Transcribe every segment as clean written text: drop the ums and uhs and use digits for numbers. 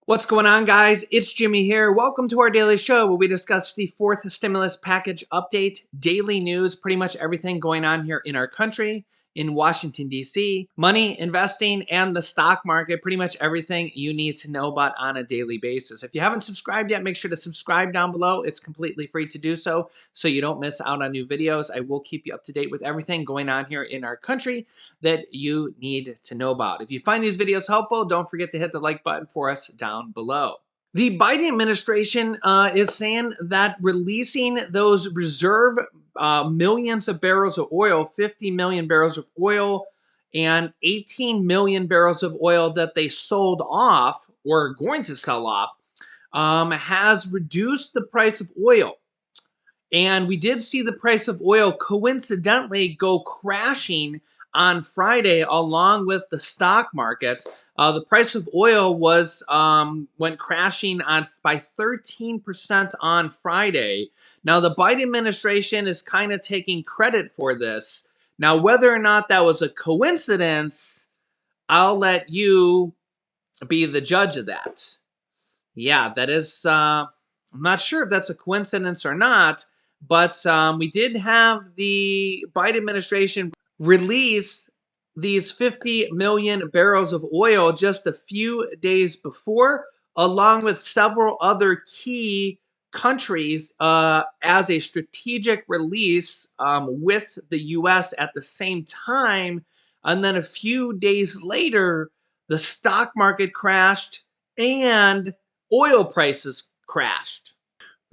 What's going on, guys? It's Jimmy here. Welcome to our daily show where we discuss the fourth stimulus package update, daily news, pretty much everything going on here in our country, in Washington, D.C., money, investing, and the stock market, pretty much everything you need to know about on a daily basis. If you haven't subscribed yet, make sure to subscribe down below. It's completely free to do so you don't miss out on new videos. I will keep you up to date with everything going on here in our country that you need to know about. If you find these videos helpful, don't forget to hit the like button for us down below. The Biden administration is saying that releasing those reserve millions of barrels of oil, 50 million barrels of oil, and 18 million barrels of oil that they sold off or are going to sell off, has reduced the price of oil. And we did see the price of oil coincidentally go crashing on Friday, along with the stock markets. The price of oil went crashing by 13% on Friday. Now, the Biden administration is kind of taking credit for this. Now, whether or not that was a coincidence, I'll let you be the judge of that. Yeah, that is. I'm not sure if that's a coincidence or not, but we did have the Biden administration release these 50 million barrels of oil just a few days before, along with several other key countries as a strategic release with the U.S. at the same time. And then a few days later, the stock market crashed and oil prices crashed.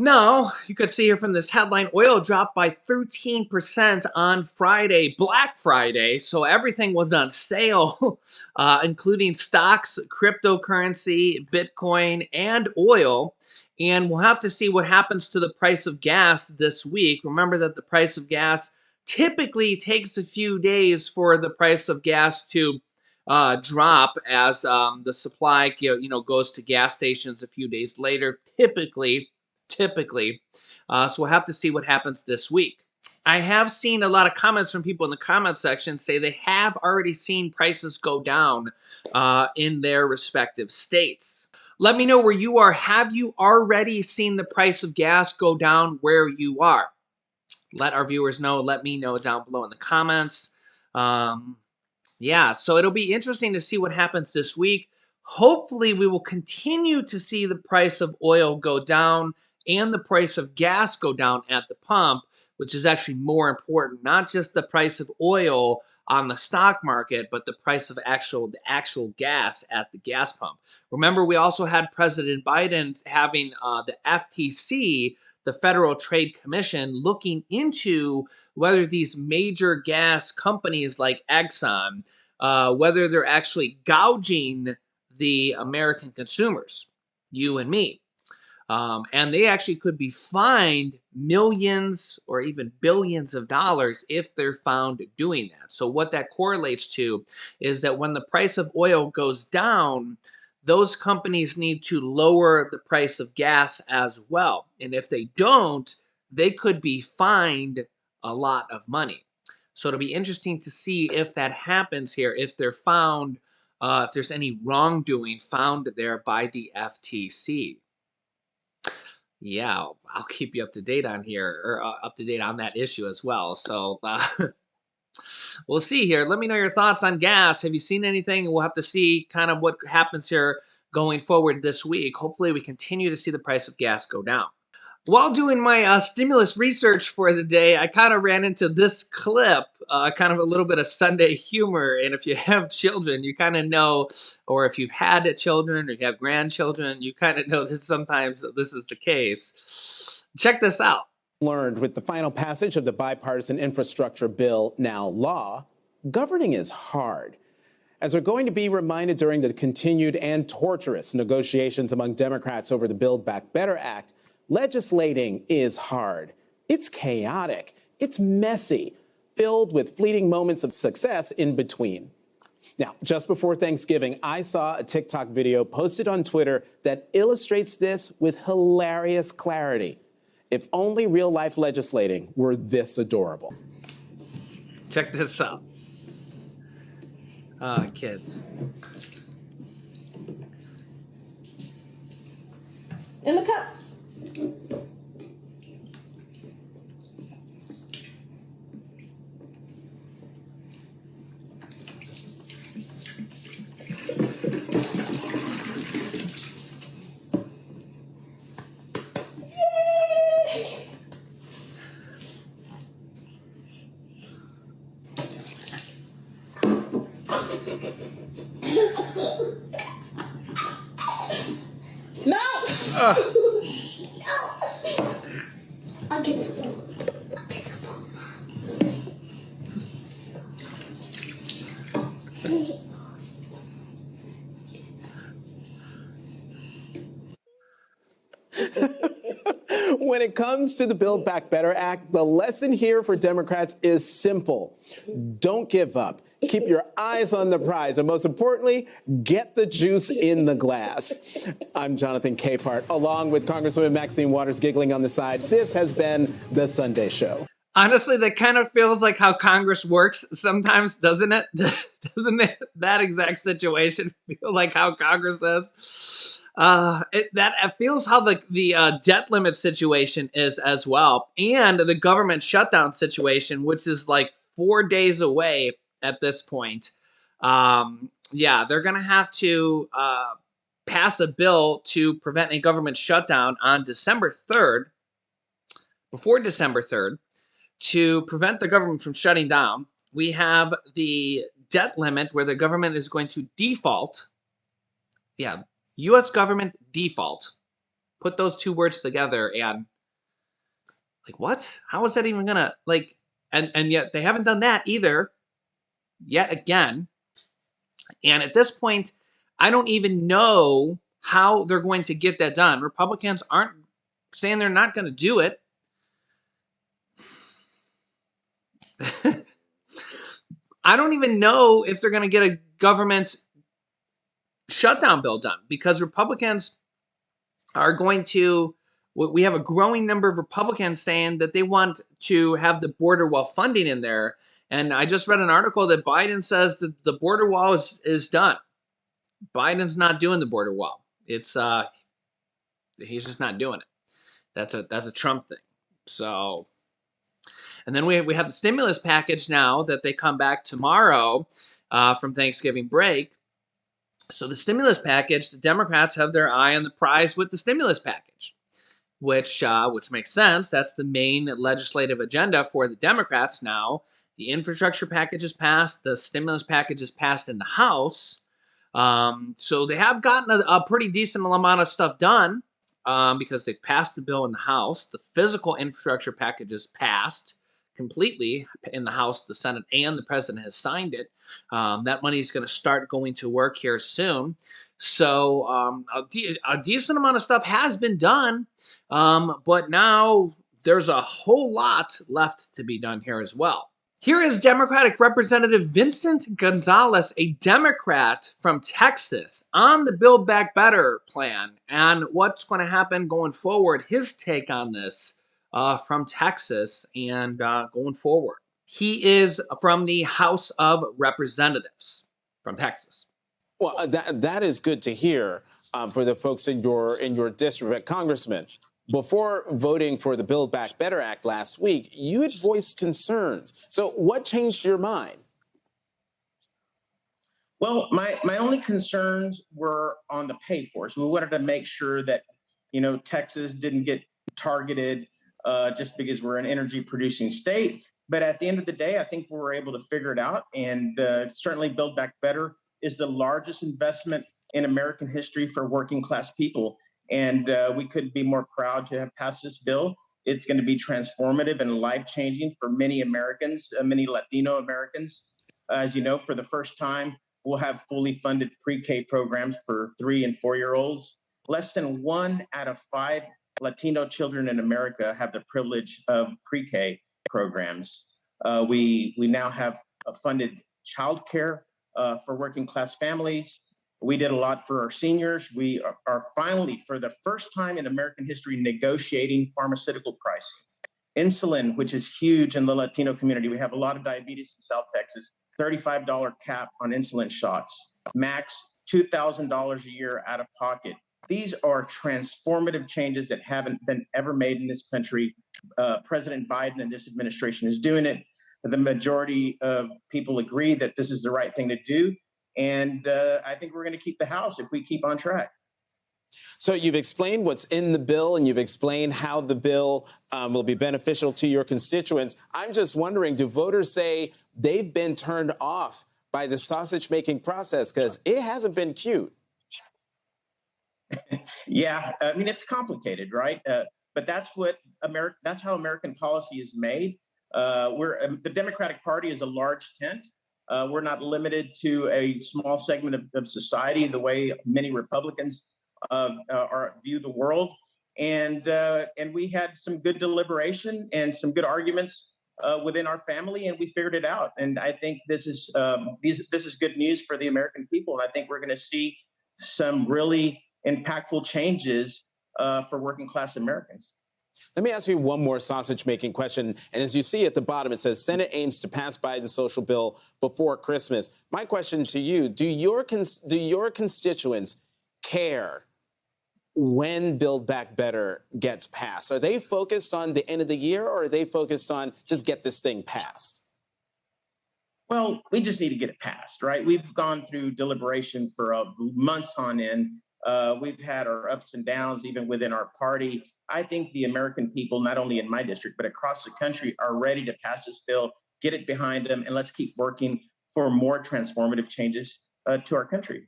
Now, you could see here from this headline, oil dropped by 13% on Friday, Black Friday, so everything was on sale, including stocks, cryptocurrency, Bitcoin, and oil. And we'll have to see what happens to the price of gas this week. Remember that the price of gas typically takes a few days for the price of gas to drop as the supply goes to gas stations a few days later, typically. So we'll have to see what happens this week. I have seen a lot of comments from people in the comment section say they have already seen prices go down in their respective states. Let me know where you are. Have you already seen the price of gas go down where you are? Let our viewers know. Let me know down below in the comments. Yeah, so it'll be interesting to see what happens this week. Hopefully, we will continue to see the price of oil go down and the price of gas go down at the pump, which is actually more important. Not just the price of oil on the stock market, but the price of the actual gas at the gas pump. Remember, we also had President Biden having the FTC, the Federal Trade Commission, looking into whether these major gas companies like Exxon, whether they're actually gouging the American consumers, you and me. And they actually could be fined millions or even billions of dollars if they're found doing that. So what that correlates to is that when the price of oil goes down, those companies need to lower the price of gas as well. And if they don't, they could be fined a lot of money. So it'll be interesting to see if that happens here, if they're found, if there's any wrongdoing found there by the FTC. Yeah, I'll keep you up to date on here, or up to date on that issue as well. So we'll see here. Let me know your thoughts on gas. Have you seen anything? We'll have to see kind of what happens here going forward this week. Hopefully, we continue to see the price of gas go down. While doing my stimulus research for the day, I kind of ran into this clip, kind of a little bit of Sunday humor. And if you have children, you kind of know, or if you've had children or you have grandchildren, you kind of know that sometimes this is the case. Check this out. Learned with the final passage of the bipartisan infrastructure bill, now law, governing is hard. As we're going to be reminded during the continued and torturous negotiations among Democrats over the Build Back Better Act, legislating is hard. It's chaotic. It's messy, filled with fleeting moments of success in between. Now, just before Thanksgiving, I saw a TikTok video posted on Twitter that illustrates this with hilarious clarity. If only real-life legislating were this adorable. Check this out. Kids. in the cup. No! I'll get some. When it comes to the Build Back Better Act, the lesson here for Democrats is simple. Don't give up. Keep your eyes on the prize. And most importantly, get the juice in the glass. I'm Jonathan Capehart, along with Congresswoman Maxine Waters giggling on the side. This has been The Sunday Show. Honestly, that kind of feels like how Congress works sometimes, doesn't it? Doesn't it, that exact situation feel like how Congress is? It feels how the debt limit situation is as well, and the government shutdown situation, which is like 4 days away at this point. Yeah, they're gonna have to pass a bill to prevent a government shutdown on December 3rd, before December 3rd. To prevent the government from shutting down, we have the debt limit where the government is going to default. Yeah, U.S. government default. Put those two words together and like, what? How is that even gonna like? And yet they haven't done that either yet again. And at this point, I don't even know how they're going to get that done. Republicans aren't saying they're not going to do it. I don't even know if they're going to get a government shutdown bill done because Republicans are going to. We have a growing number of Republicans saying that they want to have the border wall funding in there. And I just read an article that Biden says that the border wall is done. Biden's not doing the border wall. It's he's just not doing it. That's a Trump thing. So, and then we have the stimulus package now that they come back tomorrow from Thanksgiving break. So the stimulus package, the Democrats have their eye on the prize with the stimulus package, which makes sense. That's the main legislative agenda for the Democrats now. The infrastructure package is passed. The stimulus package is passed in the House. So they have gotten a pretty decent amount of stuff done because they've passed the bill in the House. The physical infrastructure package is passed completely in the House, the Senate, and the president has signed it. That money is going to start going to work here soon. So a decent amount of stuff has been done, but now there's a whole lot left to be done here as well. Here is Democratic Representative Vincent Gonzalez, a Democrat from Texas, on the Build Back Better plan and what's going to happen going forward. His take on this from Texas and going forward. He is from the House of Representatives from Texas. Well, that is good to hear for the folks in your district. But Congressman, before voting for the Build Back Better Act last week, you had voiced concerns. So what changed your mind? Well, my only concerns were on the pay for. So we wanted to make sure that, Texas didn't get targeted just because we're an energy producing state. But at the end of the day, I think we were able to figure it out. And certainly Build Back Better is the largest investment in American history for working class people. And we couldn't be more proud to have passed this bill. It's going to be transformative and life-changing for many Americans, many Latino Americans. As you know, for the first time, we'll have fully funded pre-K programs for 3 and 4-year-olds. Less than 1 out of 5 Latino children in America have the privilege of pre-K programs. We now have funded childcare for working class families. We did a lot for our seniors. We are finally, for the first time in American history, negotiating pharmaceutical pricing. Insulin, which is huge in the Latino community. We have a lot of diabetes in South Texas. $35 cap on insulin shots. Max $2,000 a year out of pocket These are transformative changes that haven't been ever made in this country. President Biden and this administration is doing it. The majority of people agree that this is the right thing to do. And I think we're going to keep the House if we keep on track. So you've explained what's in the bill and you've explained how the bill will be beneficial to your constituents. I'm just wondering, do voters say they've been turned off by the sausage making process? Because it hasn't been cute. Yeah, I mean, it's complicated, right? But that's how American policy is made. The Democratic Party is a large tent. We're not limited to a small segment of society the way many Republicans view the world. And we had some good deliberation and some good arguments within our family, and we figured it out. And I think this is good news for the American people. And I think we're going to see some really impactful changes for working class Americans. Let me ask you one more sausage-making question. And as you see at the bottom, it says, Senate aims to pass Biden's social bill before Christmas. My question to you, do your constituents care when Build Back Better gets passed? Are they focused on the end of the year, or are they focused on just get this thing passed? Well, we just need to get it passed, right? We've gone through deliberation for months on end. We've had our ups and downs, even within our party. I think the American people, not only in my district, but across the country, are ready to pass this bill, get it behind them, and let's keep working for more transformative changes to our country.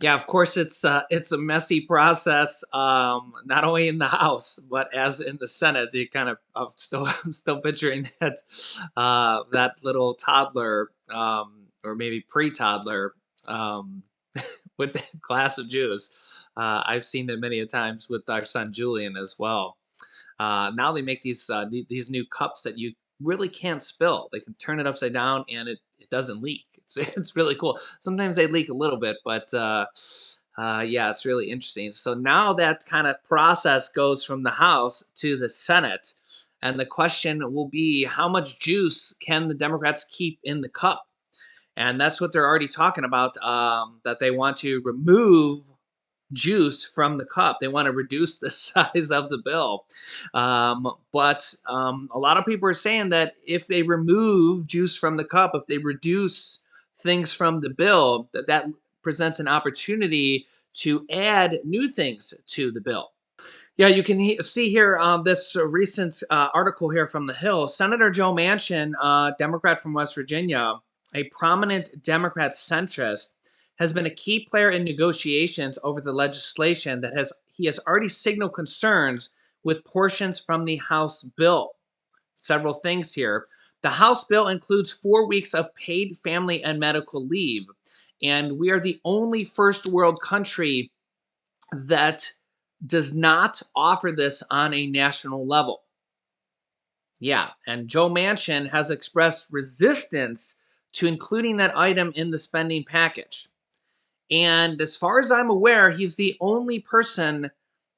Yeah, of course, it's a messy process, not only in the House but as in the Senate. You kind of I'm still picturing that little toddler, or maybe pre-toddler, with that glass of juice. I've seen it many a times with our son Julian as well. Now they make these new cups that you really can't spill. They can turn it upside down and it doesn't leak. It's really cool. Sometimes they leak a little bit, but yeah, it's really interesting. So now that kind of process goes from the House to the Senate, and the question will be, how much juice can the Democrats keep in the cup? And that's what they're already talking about. That they want to remove juice from the cup. They want to reduce the size of the bill. But a lot of people are saying that if they remove juice from the cup, if they reduce things from the bill, that presents an opportunity to add new things to the bill. Yeah, you can see here this recent article here from The Hill. Senator Joe Manchin, Democrat from West Virginia, a prominent Democrat centrist, has been a key player in negotiations over the legislation that he has already signaled concerns with portions from the House bill. Several things here. The House bill includes 4 weeks of paid family and medical leave, and we are the only first world country that does not offer this on a national level. Yeah, and Joe Manchin has expressed resistance to including that item in the spending package. And as far as I'm aware, he's the only person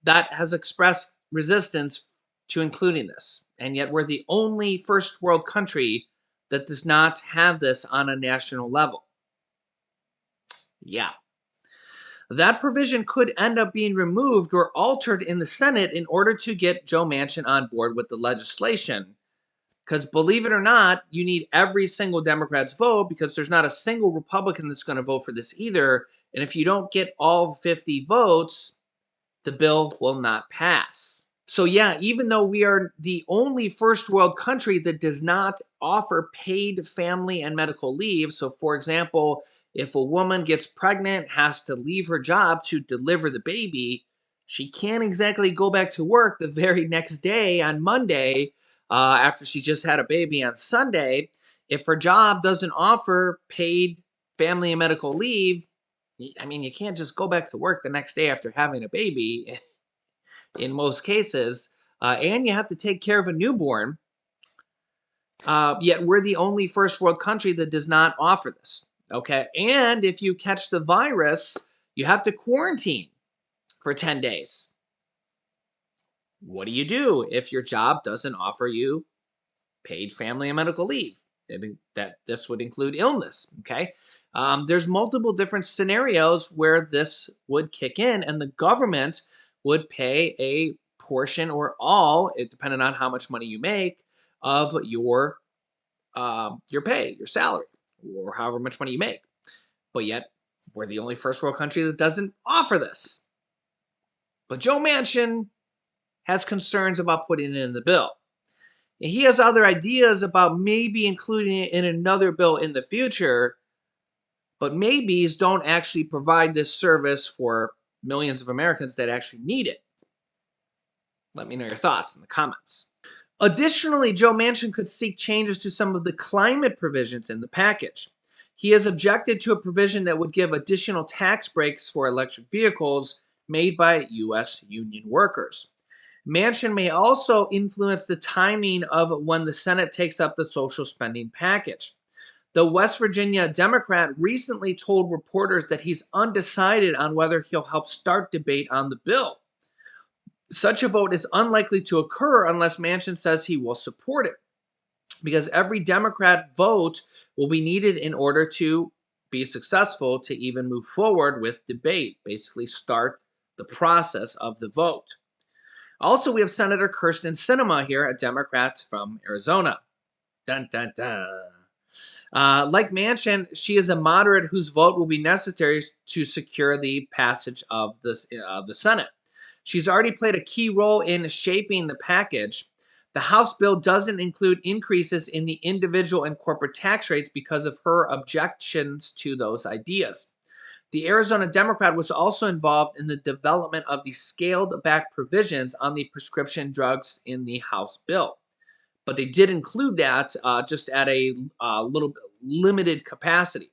that has expressed resistance to including this. And yet we're the only first world country that does not have this on a national level. Yeah. That provision could end up being removed or altered in the Senate in order to get Joe Manchin on board with the legislation. Because believe it or not, you need every single Democrat's vote, because there's not a single Republican that's going to vote for this either. And if you don't get all 50 votes, the bill will not pass. So yeah, even though we are the only first world country that does not offer paid family and medical leave, so for example, if a woman gets pregnant, has to leave her job to deliver the baby, she can't exactly go back to work the very next day on Monday, after she just had a baby on Sunday. If her job doesn't offer paid family and medical leave, I mean, you can't just go back to work the next day after having a baby in most cases, and you have to take care of a newborn. Yet we're the only first world country that does not offer this. Okay, and if you catch the virus, you have to quarantine for 10 days. What do you do if your job doesn't offer you paid family and medical leave? I think that this would include illness. Okay, There's multiple different scenarios where this would kick in, and the government would pay a portion or all, it depending on how much money you make, of your pay, your salary, or however much money you make. But yet, we're the only first world country that doesn't offer this. But Joe Manchin has concerns about putting it in the bill. And he has other ideas about maybe including it in another bill in the future, but maybes don't actually provide this service for millions of Americans that actually need it. Let me know your thoughts in the comments. Additionally, Joe Manchin could seek changes to some of the climate provisions in the package. He has objected to a provision that would give additional tax breaks for electric vehicles made by U.S. union workers. Manchin may also influence the timing of when the Senate takes up the social spending package. The West Virginia Democrat recently told reporters that he's undecided on whether he'll help start debate on the bill. Such a vote is unlikely to occur unless Manchin says he will support it, because every Democrat vote will be needed in order to be successful to even move forward with debate, basically start the process of the vote. Also, we have Senator Kirsten Sinema here, a Democrat from Arizona. Dun, dun, dun. Like Manchin, she is a moderate whose vote will be necessary to secure the passage of the Senate. She's already played a key role in shaping the package. The House bill doesn't include increases in the individual and corporate tax rates because of her objections to those ideas. The Arizona Democrat was also involved in the development of the scaled back provisions on the prescription drugs in the House bill. But they did include that just at a little limited capacity.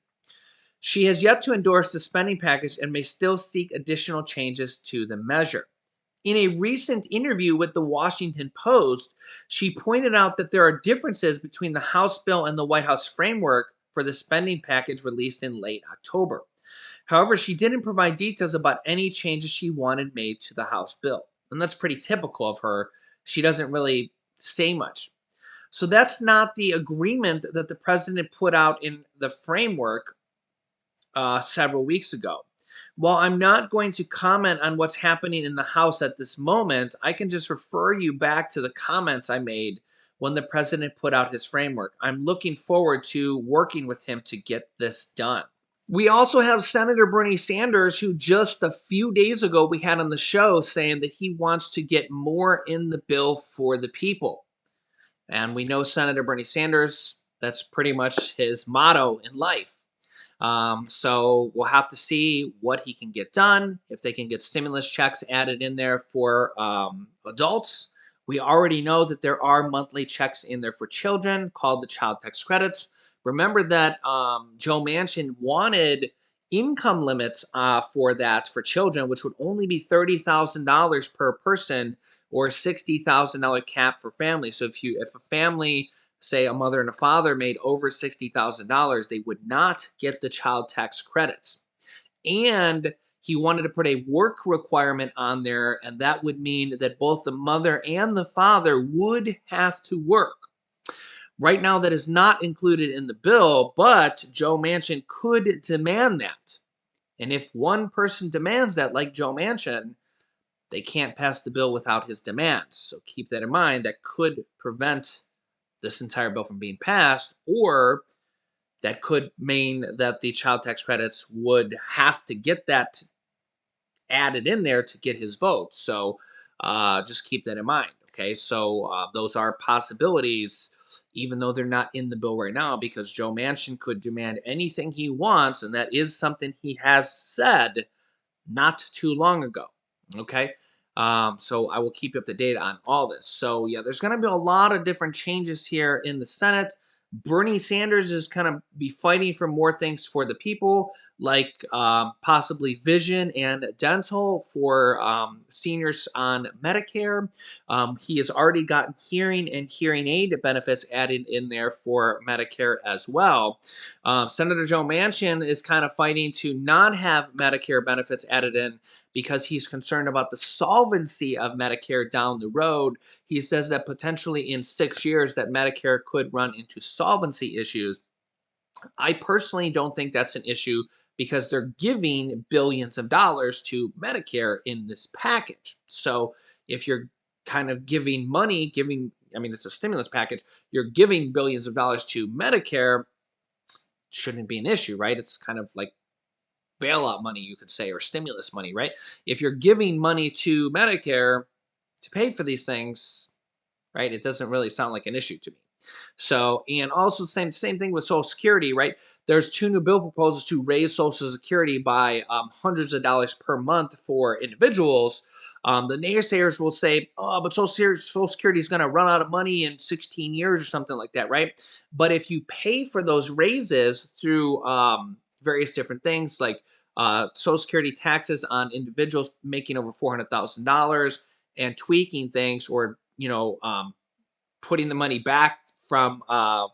She has yet to endorse the spending package and may still seek additional changes to the measure. In a recent interview with the Washington Post, she pointed out that there are differences between the House bill and the White House framework for the spending package released in late October. However, she didn't provide details about any changes she wanted made to the House bill. And that's pretty typical of her. She doesn't really say much. So that's not the agreement that the president put out in the framework several weeks ago. While I'm not going to comment on what's happening in the House at this moment, I can just refer you back to the comments I made when the president put out his framework. I'm looking forward to working with him to get this done. We also have Senator Bernie Sanders, who just a few days ago we had on the show saying that he wants to get more in the bill for the people. And we know Senator Bernie Sanders, that's pretty much his motto in life. So we'll have to see what he can get done, if they can get stimulus checks added in there for adults. We already know that there are monthly checks in there for children called the child tax credits. Remember that Joe Manchin wanted income limits for that for children, which would only be $30,000 per person or $60,000 cap for families. So if a family, say a mother and a father, made over $60,000, they would not get the child tax credits. And he wanted to put a work requirement on there, and that would mean that both the mother and the father would have to work. Right now, that is not included in the bill, but Joe Manchin could demand that. And if one person demands that, like Joe Manchin, they can't pass the bill without his demands. So keep that in mind. That could prevent this entire bill from being passed, or that could mean that the child tax credits would have to get that added in there to get his vote. So just keep that in mind. Okay, so those are possibilities, even though they're not in the bill right now, because Joe Manchin could demand anything he wants, and that is something he has said not too long ago. Okay. So I will keep you up to date on all this. So yeah, there's going to be a lot of different changes here in the Senate. Bernie Sanders is going to be fighting for more things for the people, like possibly vision and dental for seniors on Medicare. He has already gotten hearing and hearing aid benefits added in there for Medicare as well. Senator Joe Manchin is kind of fighting to not have Medicare benefits added in because he's concerned about the solvency of Medicare down the road. He says that potentially in 6 years that Medicare could run into solvency issues. I personally don't think that's an issue because they're giving billions of dollars to Medicare in this package. So if you're kind of giving money, I mean, it's a stimulus package, you're giving billions of dollars to Medicare, shouldn't be an issue, right? It's kind of like bailout money, you could say, or stimulus money, right? If you're giving money to Medicare to pay for these things, right, it doesn't really sound like an issue to me. So, and also same thing with Social Security, right? There's two new bill proposals to raise Social Security by hundreds of dollars per month for individuals. The naysayers will say, "Oh, but Social Security is going to run out of money in 16 years or something like that," right? But if you pay for those raises through various different things like Social Security taxes on individuals making over $400,000 and tweaking things, or putting the money back from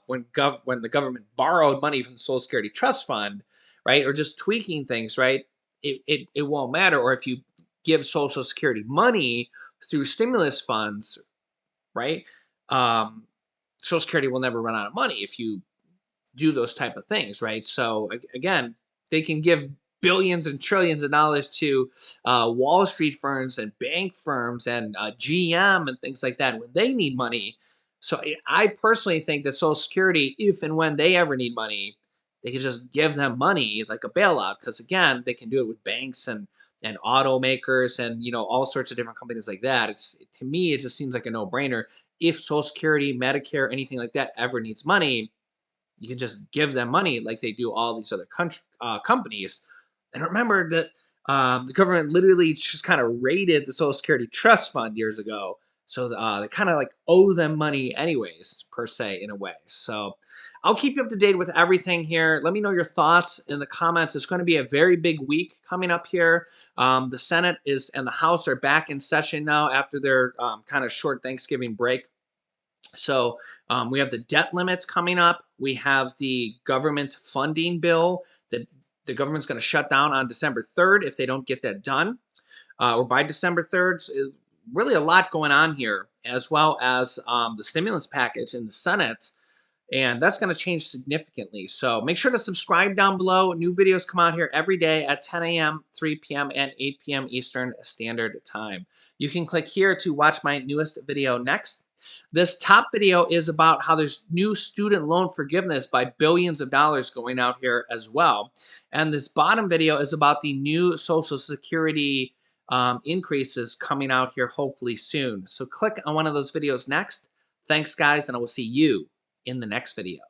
when the government borrowed money from the Social Security Trust Fund, right? Or just tweaking things, right? It won't matter. Or if you give Social Security money through stimulus funds, right? Um, Social Security will never run out of money if you do those type of things, right? So again, they can give billions and trillions of dollars to Wall Street firms and bank firms and GM and things like that when they need money. So I personally think that Social Security, if and when they ever need money, they can just give them money like a bailout. Because again, they can do it with banks and automakers and all sorts of different companies like that. To me, it just seems like a no brainer. If Social Security, Medicare, anything like that ever needs money, you can just give them money like they do all these other companies. And remember that the government literally just kind of raided the Social Security Trust Fund years ago. So they kind of like owe them money anyways, per se, in a way. So I'll keep you up to date with everything here. Let me know your thoughts in the comments. It's going to be a very big week coming up here. The Senate and the House are back in session now after their kind of short Thanksgiving break. So we have the debt limits coming up. We have the government funding bill that the government's going to shut down on December 3rd if they don't get that done, or by December 3rd. So really a lot going on here, as well as the stimulus package in the Senate. And that's going to change significantly. So make sure to subscribe down below. New videos come out here every day at 10 a.m., 3 p.m., and 8 p.m. Eastern Standard Time. You can click here to watch my newest video next. This top video is about how there's new student loan forgiveness by billions of dollars going out here as well. And this bottom video is about the new Social Security increases coming out here hopefully soon. So click on one of those videos next. Thanks, guys, and I will see you in the next video.